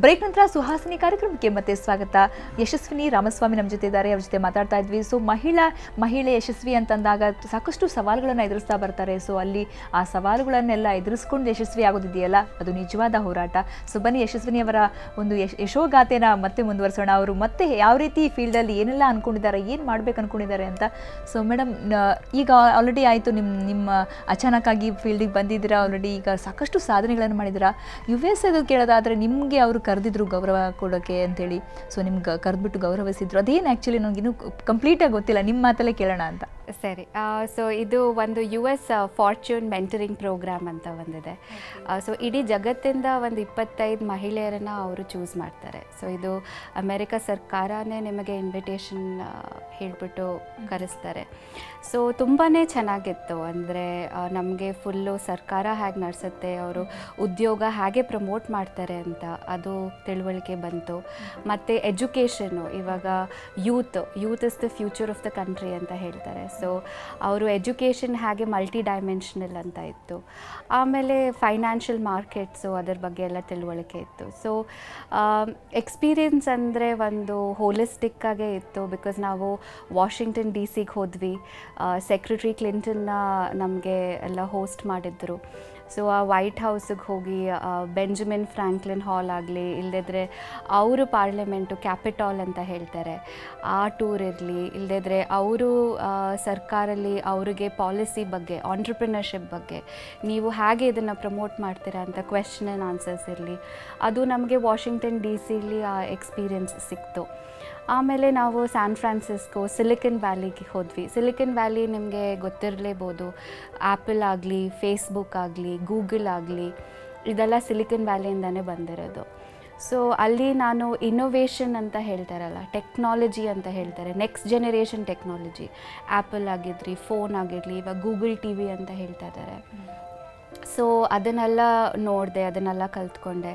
Break ನಂತರ ಸುಹಾಸಿನಿ ಕಾರ್ಯಕ್ರಮಕ್ಕೆ ಮತ್ತೆ ಸ್ವಾಗತ. ಯಶಸ್ವಿನಿ ರಾಮಸ್ವಾಮಿ ನಮ್ಮ ಜೊತೆ ಇದ್ದಾರೆ. ಅವ್ರ ಜೊತೆ ಮಾತಾಡ್ತಾ ಇದ್ವಿ. ಸೊ ಮಹಿಳೆ ಯಶಸ್ವಿ ಅಂತಂದಾಗ ಸಾಕಷ್ಟು ಸವಾಲುಗಳನ್ನು ಎದುರಿಸ್ತಾ ಬರ್ತಾರೆ. ಸೊ ಅಲ್ಲಿ ಆ ಸವಾಲುಗಳನ್ನೆಲ್ಲ ಎದುರಿಸ್ಕೊಂಡು ಯಶಸ್ವಿ ಆಗೋದಿದೆಯಲ್ಲ, ಅದು ನಿಜವಾದ ಹೋರಾಟ. ಸೊ ಬನ್ನಿ ಯಶಸ್ವಿನಿ ಅವರ ಒಂದು ಯಶೋಗಾಥೆನ ಮತ್ತೆ ಮುಂದುವರಿಸೋಣ. ಅವರು ಮತ್ತೆ ಯಾವ ರೀತಿ ಫೀಲ್ಡಲ್ಲಿ ಏನೆಲ್ಲ ಅನ್ಕೊಂಡಿದ್ದಾರೆ, ಏನು ಮಾಡ್ಬೇಕು ಅನ್ಕೊಂಡಿದ್ದಾರೆ ಅಂತ. ಸೊ ಮೇಡಮ್, ಈಗ ಆಲ್ರೆಡಿ ಆಯಿತು, ನಿಮ್ಮ ಅಚಾನಕ್ಕಾಗಿ ಫೀಲ್ಡಿಗೆ ಬಂದಿದ್ದೀರಾ. ಆಲ್ರೆಡಿ ಈಗ ಸಾಕಷ್ಟು ಸಾಧನೆಗಳನ್ನು ಮಾಡಿದ್ದೀರಾ. US ಅದು ಕೇಳೋದಾದರೆ ನಿಮಗೆ ಅವರು ಕರೆದಿದ್ರು ಗೌರವ ಕೊಡೋಕ್ಕೆ ಅಂತೇಳಿ. ಸೊ ನಿಮ್ಗೆ ಕರೆದ್ಬಿಟ್ಟು ಗೌರವಿಸಿದ್ರು. ಅದೇನು ಆ್ಯಕ್ಚುಲಿ ನನಗಿನ್ನೂ ಕಂಪ್ಲೀಟಾಗಿ ಗೊತ್ತಿಲ್ಲ, ನಿಮ್ಮ ಮಾತಲ್ಲೇ ಕೇಳೋಣ ಅಂತ. ಸರಿ. ಸೊ ಇದು ಒಂದು US ಫಾರ್ಚ್ಯೂನ್ ಮೆಂಟರಿಂಗ್ ಪ್ರೋಗ್ರಾಮ್ ಅಂತ ಒಂದಿದೆ. ಸೊ ಇಡೀ ಜಗತ್ತಿಂದ ಒಂದು 25 ಮಹಿಳೆಯರನ್ನು ಅವರು ಚೂಸ್ ಮಾಡ್ತಾರೆ. ಸೊ ಇದು ಅಮೆರಿಕ ಸರ್ಕಾರನೇ ನಿಮಗೆ ಇನ್ವಿಟೇಷನ್ ಹೇಳಿಬಿಟ್ಟು ಕರೆಸ್ತಾರೆ. ಸೊ ತುಂಬಾ ಚೆನ್ನಾಗಿತ್ತು. ಅಂದರೆ ನಮಗೆ ಫುಲ್ಲು ಸರ್ಕಾರ ಹೇಗೆ ನಡೆಸುತ್ತೆ, ಅವರು ಉದ್ಯೋಗ ಹೇಗೆ ಪ್ರಮೋಟ್ ಮಾಡ್ತಾರೆ ಅಂತ ಅದು ತಿಳುವಳಿಕೆ ಬಂತು. ಮತ್ತು ಎಜುಕೇಷನ್ನು, ಇವಾಗ youth is the future of the country ಅಂತ ಹೇಳ್ತಾರೆ. ಸೊ ಅವರು ಎಜುಕೇಷನ್ ಹಾಗೆ ಮಲ್ಟಿ ಡೈಮೆನ್ಷನಲ್ ಅಂತ ಇತ್ತು. ಆಮೇಲೆ ಫೈನಾನ್ಷಿಯಲ್ ಮಾರ್ಕೆಟ್ಸು, ಅದರ ಬಗ್ಗೆ ಎಲ್ಲ ತಿಳುವಳಿಕೆ ಇತ್ತು. ಸೊ ಎಕ್ಸ್ಪೀರಿಯನ್ಸ್ ಅಂದರೆ ಒಂದು ಹೋಲಿಸ್ಟಿಕ್ಕಾಗೇ ಇತ್ತು. ಬಿಕಾಸ್ ನಾವು ವಾಷಿಂಗ್ಟನ್ DC ಹೋದ್ವಿ. ಸೆಕ್ರೆಟರಿ ಕ್ಲಿಂಟನ್ನ ನಮಗೆ ಎಲ್ಲ ಹೋಸ್ಟ್ ಮಾಡಿದ್ರು. ಸೊ ಆ ವೈಟ್ ಹೌಸಿಗೆ ಹೋಗಿ ಬೆಂಜಮಿನ್ ಫ್ರಾಂಕ್ಲಿನ್ ಹಾಲ್ ಆಗಲಿ, ಇಲ್ಲದಿದ್ದರೆ ಅವರು ಪಾರ್ಲಿಮೆಂಟು ಕ್ಯಾಪಿಟಾಲ್ ಅಂತ ಹೇಳ್ತಾರೆ, ಆ ಟೂರ್ ಇರಲಿ, ಇಲ್ಲದಿದ್ದರೆ ಅವರು ಸರ್ಕಾರಲ್ಲಿ ಅವರಿಗೆ ಪಾಲಿಸಿ ಬಗ್ಗೆ, ಆಂಟ್ರಪ್ರಿನರ್ಶಿಪ್ ಬಗ್ಗೆ ನೀವು ಹೇಗೆ ಇದನ್ನು ಪ್ರಮೋಟ್ ಮಾಡ್ತೀರಾ ಅಂತ ಕ್ವೆಶ್ಚನ್ ಆ್ಯಂಡ್ ಆನ್ಸರ್ಸ್ ಇರಲಿ, ಅದು ನಮಗೆ ವಾಷಿಂಗ್ಟನ್ DCಲಿ ಆ ಎಕ್ಸ್ಪೀರಿಯನ್ಸ್ ಸಿಕ್ತು. ಆಮೇಲೆ ನಾವು ಸ್ಯಾನ್ ಫ್ರಾನ್ಸಿಸ್ಕೋ, ಸಿಲಿಕನ್ ವ್ಯಾಲಿಗೆ ಹೋದ್ವಿ. ಸಿಲಿಕನ್ ವ್ಯಾಲಿ ನಿಮಗೆ ಗೊತ್ತಿರಲೇಬೋದು. ಆ್ಯಪಲ್ ಆಗಲಿ, ಫೇಸ್ಬುಕ್ ಆಗಲಿ, ಗೂಗಲ್ ಆಗಲಿ, ಇದೆಲ್ಲ ಸಿಲಿಕನ್ ವ್ಯಾಲಿಯಿಂದನೇ ಬಂದಿರೋದು. ಸೊ ಅಲ್ಲಿ ನಾನು ಇನ್ನೋವೇಷನ್ ಅಂತ ಹೇಳ್ತಾರಲ್ಲ, ಟೆಕ್ನಾಲಜಿ ಅಂತ ಹೇಳ್ತಾರೆ, ನೆಕ್ಸ್ಟ್ ಜನರೇಷನ್ ಟೆಕ್ನಾಲಜಿ, ಆ್ಯಪಲ್ ಆಗಿದ್ರಿ, ಫೋನ್ ಆಗಿರಲಿ, ಇವಾಗ ಗೂಗಲ್ TV ಅಂತ ಹೇಳ್ತಾ ಇದ್ದಾರೆ. ಸೊ ಅದನ್ನೆಲ್ಲ ನೋಡಿದೆ, ಅದನ್ನೆಲ್ಲ ಕಲ್ತ್ಕೊಂಡೆ.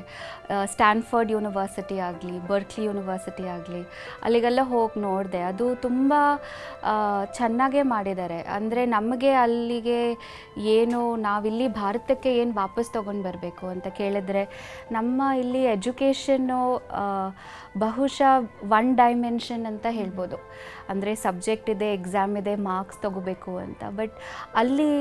ಸ್ಟ್ಯಾನ್ಫರ್ಡ್ ಯೂನಿವರ್ಸಿಟಿ ಆಗಲಿ, ಬರ್ಕ್ಲಿ ಯೂನಿವರ್ಸಿಟಿ ಆಗಲಿ, ಅಲ್ಲಿಗೆಲ್ಲ ಹೋಗಿ ನೋಡಿದೆ. ಅದು ತುಂಬ ಚೆನ್ನಾಗೇ ಮಾಡಿದ್ದಾರೆ. ಅಂದರೆ ನಮಗೆ ಅಲ್ಲಿಗೆ ಏನು, ನಾವಿಲ್ಲಿ ಭಾರತಕ್ಕೆ ಏನು ವಾಪಸ್ ತೊಗೊಂಡು ಬರಬೇಕು ಅಂತ ಕೇಳಿದ್ರೆ, ನಮ್ಮ ಇಲ್ಲಿ ಎಜುಕೇಷನ್ನು ಬಹುಶಃ ಒನ್ ಡೈಮೆನ್ಷನ್ ಅಂತ ಹೇಳ್ಬೋದು. ಅಂದರೆ ಸಬ್ಜೆಕ್ಟ್ ಇದೆ, ಎಕ್ಸಾಮ್ ಇದೆ, ಮಾರ್ಕ್ಸ್ ತೊಗೋಬೇಕು ಅಂತ. ಬಟ್ ಅಲ್ಲಿ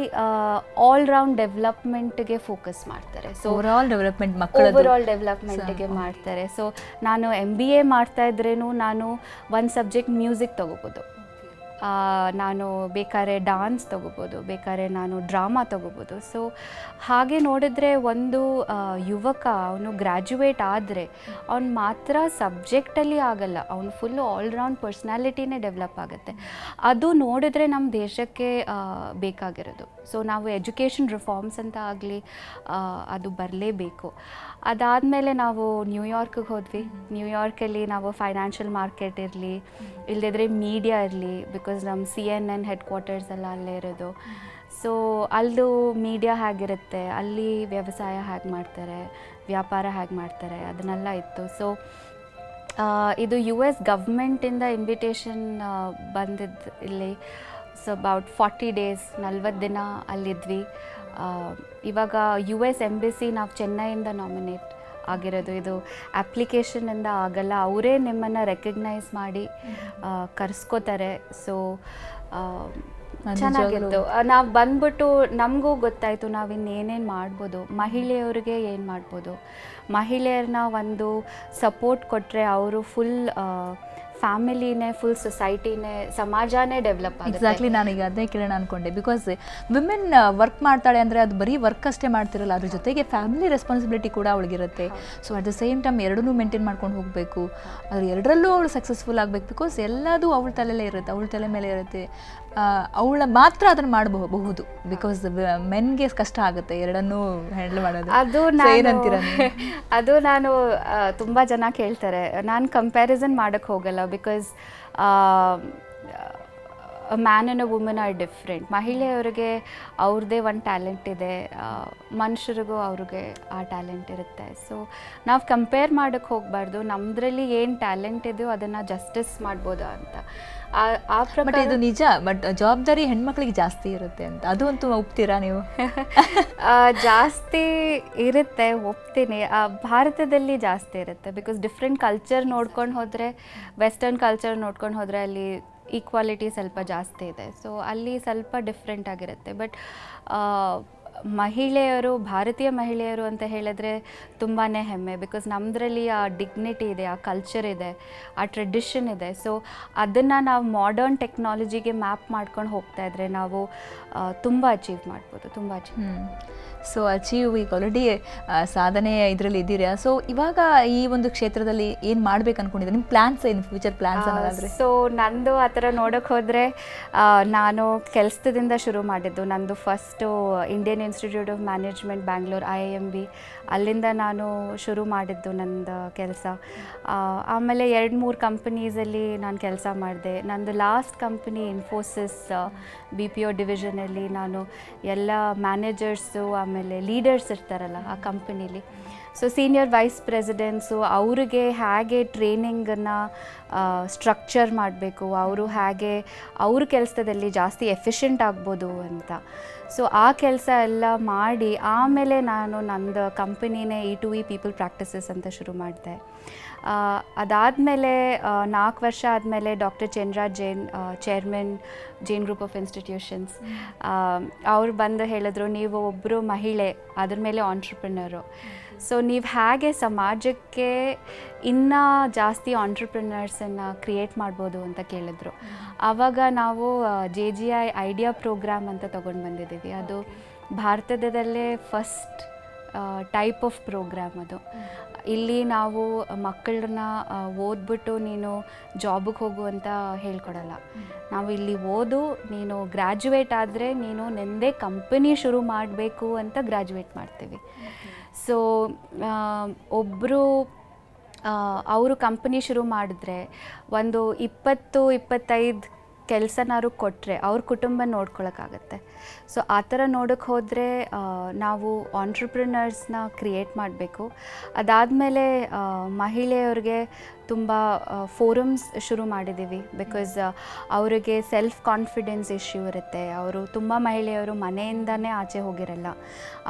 ಆಲ್ ರೌಂಡ್ ಡೆವಲಪ್ಮೆಂಟ್ಗೆ ಫೋಕಸ್ ಮಾಡ್ತಾರೆ. ಸೊ ಓವರಾಲ್ ಡೆವಲಪ್ಮೆಂಟ್ಗೆ ಮಾಡ್ತಾರೆ. ಸೊ ನಾನು MBA ಮಾಡ್ತಾ ಇದ್ರೇನು ನಾನು ಒಂದು ಸಬ್ಜೆಕ್ಟ್ ಮ್ಯೂಸಿಕ್ ತೊಗೋಬೋದು, ನಾನು ಬೇಕಾದ್ರೆ ಡಾನ್ಸ್ ತೊಗೋಬೋದು, ಬೇಕಾದ್ರೆ ನಾನು ಡ್ರಾಮಾ ತೊಗೋಬೋದು. ಸೊ ಹಾಗೆ ನೋಡಿದ್ರೆ ಒಂದು ಯುವಕ ಅವನು ಗ್ರ್ಯಾಜುಯೇಟ್ ಆದರೆ ಅವ್ನು ಮಾತ್ರ ಸಬ್ಜೆಕ್ಟಲ್ಲಿ ಆಗಲ್ಲ, ಅವನು ಫುಲ್ಲು ಆಲ್ರೌಂಡ್ ಪರ್ಸ್ನಾಲಿಟಿನೇ ಡೆವಲಪ್ ಆಗುತ್ತೆ. ಅದು ನೋಡಿದ್ರೆ ನಮ್ಮ ದೇಶಕ್ಕೆ ಬೇಕಾಗಿರೋದು. ಸೊ ನಾವು ಎಜುಕೇಷನ್ ರಿಫಾರ್ಮ್ಸ್ ಅಂತ ಆಗಲಿ ಅದು ಬರಲೇಬೇಕು. ಅದಾದಮೇಲೆ ನಾವು ನ್ಯೂಯಾರ್ಕಿಗೆ ಹೋದ್ವಿ. ನ್ಯೂಯಾರ್ಕಲ್ಲಿ ನಾವು ಫೈನಾನ್ಷಿಯಲ್ ಮಾರ್ಕೆಟ್ ಇರಲಿ, ಇಲ್ಲದಿದ್ದರೆ ಮೀಡಿಯಾ ಇರಲಿ, ಬಿಕಾಸ್ ನಮ್ಮ CNN ಹೆಡ್ ಕ್ವಾರ್ಟರ್ಸ್ ಎಲ್ಲ ಅಲ್ಲೇ ಇರೋದು. ಸೊ ಅಲ್ಲೂ ಮೀಡಿಯಾ ಹೇಗಿರುತ್ತೆ, ಅಲ್ಲಿ ವ್ಯವಸಾಯ ಹೇಗೆ ಮಾಡ್ತಾರೆ, ವ್ಯಾಪಾರ ಹೇಗೆ ಮಾಡ್ತಾರೆ, ಅದನ್ನೆಲ್ಲ ಇತ್ತು. ಸೊ ಇದು US ಗೌರ್ಮೆಂಟಿಂದ ಇನ್ವಿಟೇಷನ್ ಬಂದಿದ್ದು ಇಲ್ಲಿ. ಸೊ ಅಬೌಟ್ 40 days, 40 ದಿನ ಅಲ್ಲಿದ್ವಿ. ಇವಾಗ US ಎಂಬಸಿ ನಾವು ಚೆನ್ನೈಯಿಂದ ನಾಮಿನೇಟ್ ಆಗಿರೋದು. ಇದು ಅಪ್ಲಿಕೇಶನಿಂದ ಆಗಲ್ಲ, ಅವರೇ ನಿಮ್ಮನ್ನು ರೆಕಗ್ನೈಸ್ ಮಾಡಿ ಕರೆಸ್ಕೋತಾರೆ. ಸೊ ಚೆನ್ನಾಗಿತ್ತು. ನಾವು ಬಂದ್ಬಿಟ್ಟು ನಮಗೂ ಗೊತ್ತಾಯಿತು ನಾವು ಇನ್ನೇನೇನು ಮಾಡ್ಬೋದು, ಮಹಿಳೆಯವ್ರಿಗೆ ಏನು ಮಾಡ್ಬೋದು, ಮಹಿಳೆಯರನ್ನ ಒಂದು ಸಪೋರ್ಟ್ ಕೊಟ್ಟರೆ ಅವರು ಫುಲ್ ಫ್ಯಾಮಿಲಿನೇ, ಫುಲ್ ಸೊಸೈಟಿನೇ, ಸಮಾಜನೇ ಡೆವಲಪ್ ಆಗುತ್ತೆ. ಎಕ್ಸಾಕ್ಟ್ಲಿ, ನಾನೀಗ ಅದನ್ನೇ ಕೇಳೋಣ ಅಂದ್ಕೊಂಡೆ. ಬಿಕಾಸ್ ವಿಮೆನ್ ವರ್ಕ್ ಮಾಡ್ತಾಳೆ ಅಂದರೆ ಅದು ಬರೀ ವರ್ಕ್ ಅಷ್ಟೇ ಮಾಡ್ತಿರಲ್ಲ, ಅದ್ರ ಜೊತೆಗೆ ಫ್ಯಾಮಿಲಿ ರೆಸ್ಪಾನ್ಸಿಬಿಲಿಟಿ ಕೂಡ ಅವಳಿಗಿರುತ್ತೆ. So at the same time ಎರಡನ್ನೂ ಮೇಂಟೈನ್ ಮಾಡ್ಕೊಂಡು ಹೋಗಬೇಕು. ಅದ್ರ ಎರಡರಲ್ಲೂ ಅವಳು ಸಕ್ಸಸ್ಫುಲ್ ಆಗಬೇಕು. ಬಿಕಾಸ್ ಎಲ್ಲದೂ ಅವಳ ತಲೆಯಲ್ಲೇ ಇರುತ್ತೆ, ಅವಳ ತಲೆ ಮೇಲೆ ಇರುತ್ತೆ. ಅವಳ ಮಾತ್ರ ಅದನ್ನು ಮಾಡಬಹುದು. ಬಿಕಾಸ್ ಮೆನ್ಗೆ ಕಷ್ಟ ಆಗುತ್ತೆ ಎರಡನ್ನೂ ಹ್ಯಾಂಡಲ್ ಮಾಡೋದು. ಅದು ನಾನು ತುಂಬ ಜನ ಕೇಳ್ತಾರೆ. ನಾನು ಕಂಪ್ಯಾರಿಸನ್ ಮಾಡೋಕ್ಕೆ ಹೋಗಲ್ಲ. Because a man and a woman are different. ಮಹಿಳೆಯವ್ರಿಗೆ ಅವ್ರದ್ದೇ ಒಂದು ಟ್ಯಾಲೆಂಟ್ ಇದೆ, ಮನುಷ್ಯರಿಗೂ ಅವ್ರಿಗೆ ಆ ಟ್ಯಾಲೆಂಟ್ ಇರುತ್ತೆ. ಸೊ ನಾವು ಕಂಪೇರ್ ಮಾಡೋಕ್ಕೆ ಹೋಗಬಾರ್ದು. ನಮ್ಮದ್ರಲ್ಲಿ ಏನು ಟ್ಯಾಲೆಂಟ್ ಇದೆಯೋ ಅದನ್ನು ಜಸ್ಟಿಸ್ ಮಾಡ್ಬೋದಾ ಅಂತ. ಆ ಬಟ್ ಪ್ರಕಾರ ಇದು ನಿಜ, ಬಟ್ ಜವಾಬ್ದಾರಿ ಹೆಣ್ಮಕ್ಳಿಗೆ ಜಾಸ್ತಿ ಇರುತ್ತೆ ಅಂತ ಅದು ಅಂತೂ ಒಪ್ತೀರಾ ನೀವು? ಜಾಸ್ತಿ ಇರುತ್ತೆ, ಒಪ್ತೀನಿ. ಭಾರತದಲ್ಲಿ ಜಾಸ್ತಿ ಇರುತ್ತೆ, ಬಿಕಾಸ್ ಡಿಫ್ರೆಂಟ್ ಕಲ್ಚರ್ ನೋಡ್ಕೊಂಡು ಹೋದರೆ, ವೆಸ್ಟರ್ನ್ ಕಲ್ಚರ್ ನೋಡ್ಕೊಂಡು ಹೋದರೆ ಅಲ್ಲಿ ಈಕ್ವಾಲಿಟಿ ಸ್ವಲ್ಪ ಜಾಸ್ತಿ ಇದೆ. ಸೊ ಅಲ್ಲಿ ಸ್ವಲ್ಪ ಡಿಫ್ರೆಂಟ್ ಆಗಿರುತ್ತೆ. ಬಟ್ ಮಹಿಳೆಯರು, ಭಾರತೀಯ ಮಹಿಳೆಯರು ಅಂತ ಹೇಳಿದ್ರೆ ತುಂಬಾ ಹೆಮ್ಮೆ, ಬಿಕಾಸ್ ನಮ್ಮದ್ರಲ್ಲಿ ಆ ಡಿಗ್ನಿಟಿ ಇದೆ, ಆ ಕಲ್ಚರ್ ಇದೆ, ಆ ಟ್ರೆಡಿಷನ್ ಇದೆ. ಸೊ ಅದನ್ನು ನಾವು ಮಾಡರ್ನ್ ಟೆಕ್ನಾಲಜಿಗೆ ಮ್ಯಾಪ್ ಮಾಡ್ಕೊಂಡು ಹೋಗ್ತಾ ಇದ್ರೆ ನಾವು ತುಂಬ ಅಚೀವ್ ಮಾಡ್ಬೋದು, ತುಂಬ ಅಚೀವ್. ಸೊ ಅಚೀವ್ ಈಗ ಆಲ್ರೆಡಿ ಸಾಧನೆ ಇದರಲ್ಲಿ ಇದ್ದೀರಾ. ಸೊ ಇವಾಗ ಈ ಒಂದು ಕ್ಷೇತ್ರದಲ್ಲಿ ಏನು ಮಾಡ್ಬೇಕು ಅನ್ಕೊಂಡಿದ್ದೀರಾ? ನಿಮ್ಮ ಪ್ಲಾನ್ಸ್ ಏನು, ಫ್ಯೂಚರ್ ಪ್ಲಾನ್ಸ್ ಅನ್ನೋದಾದರೆ? ಸೊ ನಂದು ಆ ಥರ ನೋಡೋಕೆ ಹೋದರೆ ನಾನು ಕೆಲಸದಿಂದ ಶುರು ಮಾಡಿದ್ದು. ನಂದು first Indian institute of management Bangalore IIMB, ಅಲ್ಲಿಂದ ನಾನು ಶುರು ಮಾಡಿದ್ದು ನಂದು ಕೆಲಸ. ಆಮೇಲೆ 2-3 ಕಂಪನೀಸಲ್ಲಿ ನಾನು ಕೆಲಸ ಮಾಡಿದೆ. ನಂದು ಲಾಸ್ಟ್ ಕಂಪನಿ ಇನ್ಫೋಸಿಸ್ BPO ಡಿವಿಷನಲ್ಲಿ ನಾನು ಎಲ್ಲ ಮ್ಯಾನೇಜರ್ಸು ಆಮೇಲೆ ಲೀಡರ್ಸ್ ಇರ್ತಾರಲ್ಲ ಆ ಕಂಪನೀಲಿ, ಸೊ ಸೀನಿಯರ್ ವೈಸ್ ಪ್ರೆಸಿಡೆಂಟ್ಸು, ಅವ್ರಿಗೆ ಹೇಗೆ ಟ್ರೈನಿಂಗನ್ನು ಸ್ಟ್ರಕ್ಚರ್ ಮಾಡಬೇಕು, ಅವರು ಹೇಗೆ ಅವ್ರ ಕೆಲಸದಲ್ಲಿ ಜಾಸ್ತಿ ಎಫಿಷಿಯೆಂಟ್ ಆಗ್ಬೋದು ಅಂತ. ಸೊ ಆ ಕೆಲಸ ಎಲ್ಲ ಮಾಡಿ ಆಮೇಲೆ ನಾನು ನಂದು ಕಂಪನಿನೇ E2E ಪೀಪಲ್ ಪ್ರಾಕ್ಟಿಸಸ್ ಅಂತ ಶುರು ಮಾಡಿದೆ. ಅದಾದಮೇಲೆ 4 ವರ್ಷ ಆದಮೇಲೆ doctor Chandraj Jain, chairman Jain group of institutions, ಅವ್ರು ಬಂದು ಹೇಳಿದ್ರು, ನೀವು ಒಬ್ಬರು ಮಹಿಳೆ, ಅದ್ರ ಮೇಲೆ ಆಂಟ್ರಪ್ರಿನರು, ಸೊ ನೀವು ಹೇಗೆ ಸಮಾಜಕ್ಕೆ ಇನ್ನೂ ಜಾಸ್ತಿ ಆಂಟ್ರಪ್ರಿನರ್ಸನ್ನು ಕ್ರಿಯೇಟ್ ಮಾಡ್ಬೋದು ಅಂತ ಕೇಳಿದ್ರು. ಆವಾಗ ನಾವು JGI ಐಡಿಯಾ ಪ್ರೋಗ್ರಾಮ್ ಅಂತ ತೊಗೊಂಡು ಬಂದಿದ್ದೀವಿ. ಅದು ಭಾರತದಲ್ಲೇ ಫಸ್ಟ್ ಟೈಪ್ ಆಫ್ ಪ್ರೋಗ್ರಾಮ್ ಅದು. ಇಲ್ಲಿ ನಾವು ಮಕ್ಕಳನ್ನ ಓದ್ಬಿಟ್ಟು ನೀನು ಜಾಬಿಗೆ ಹೋಗು ಅಂತ ಹೇಳ್ಕೊಡಲ್ಲ. ನಾವು ಇಲ್ಲಿ ಓದು, ನೀನು ಗ್ರ್ಯಾಜುಯೇಟ್ ಆದರೆ ನೀನು ನಿಂದೇ ಕಂಪನಿ ಶುರು ಮಾಡಬೇಕು ಅಂತ ಗ್ರ್ಯಾಜುಯೇಟ್ ಮಾಡ್ತೀವಿ. ಸೊ ಒಬ್ಬರು ಅವರು ಕಂಪನಿ ಶುರು ಮಾಡಿದ್ರೆ ಒಂದು 20-25 ಕೆಲಸನಾರು ಕೊಟ್ಟರೆ ಅವ್ರ ಕುಟುಂಬ ನೋಡ್ಕೊಳಕ್ಕಾಗತ್ತೆ. ಸೊ ಆ ಥರ ನೋಡೋಕ್ಕೆ ಹೋದರೆ ನಾವು ಆಂಟ್ರಪ್ರಿನರ್ಸ್ನ ಕ್ರಿಯೇಟ್ ಮಾಡಬೇಕು. ಅದಾದಮೇಲೆ ಮಹಿಳೆಯರಿಗೆ ತುಂಬ ಫೋರಮ್ಸ್ ಶುರು ಮಾಡಿದ್ದೀವಿ, ಬಿಕಾಸ್ ಅವರಿಗೆ ಸೆಲ್ಫ್ ಕಾನ್ಫಿಡೆನ್ಸ್ ಇಶ್ಯೂ ಇರುತ್ತೆ. ಅವರು ತುಂಬ ಮಹಿಳೆಯರು ಮನೆಯಿಂದನೇ ಆಚೆ ಹೋಗಿರಲ್ಲ,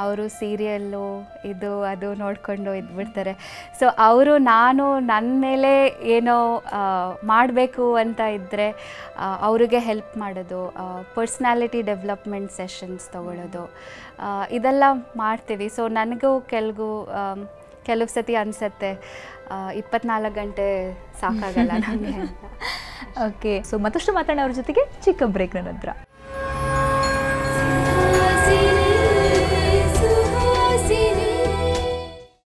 ಅವರು ಸೀರಿಯಲ್ಲು ಇದು ಅದು ನೋಡಿಕೊಂಡು ಇದ್ಬಿಡ್ತಾರೆ. ಸೊ ಅವರು ನಾನು ನನ್ನ ಮೇಲೆ ಏನೋ ಮಾಡಬೇಕು ಅಂತ ಇದ್ದರೆ ಅವರಿಗೆ ಹೆಲ್ಪ್ ಮಾಡೋದು, ಪರ್ಸ್ನಾಲಿಟಿ ಡೆವಲಪ್ಮೆಂಟ್ ಸೆಷನ್ಸ್ ತೊಗೊಳ್ಳೋದು, ಇದೆಲ್ಲ ಮಾಡ್ತೀವಿ. ಸೊ ನನಗೂ ಕೆಲವು ಸತಿ ಅನಿಸುತ್ತೆ 24 ಗಂಟೆ ಸಾಕಾಗಲ್ಲ ನನಗೆ. ಓಕೆ, ಸೊ ಮತ್ತಷ್ಟು ಮಾತಾಡೋಣ ಅವ್ರ ಜೊತೆಗೆ ಚಿಕ್ಕ ಬ್ರೇಕ್ನ ನಂತರ.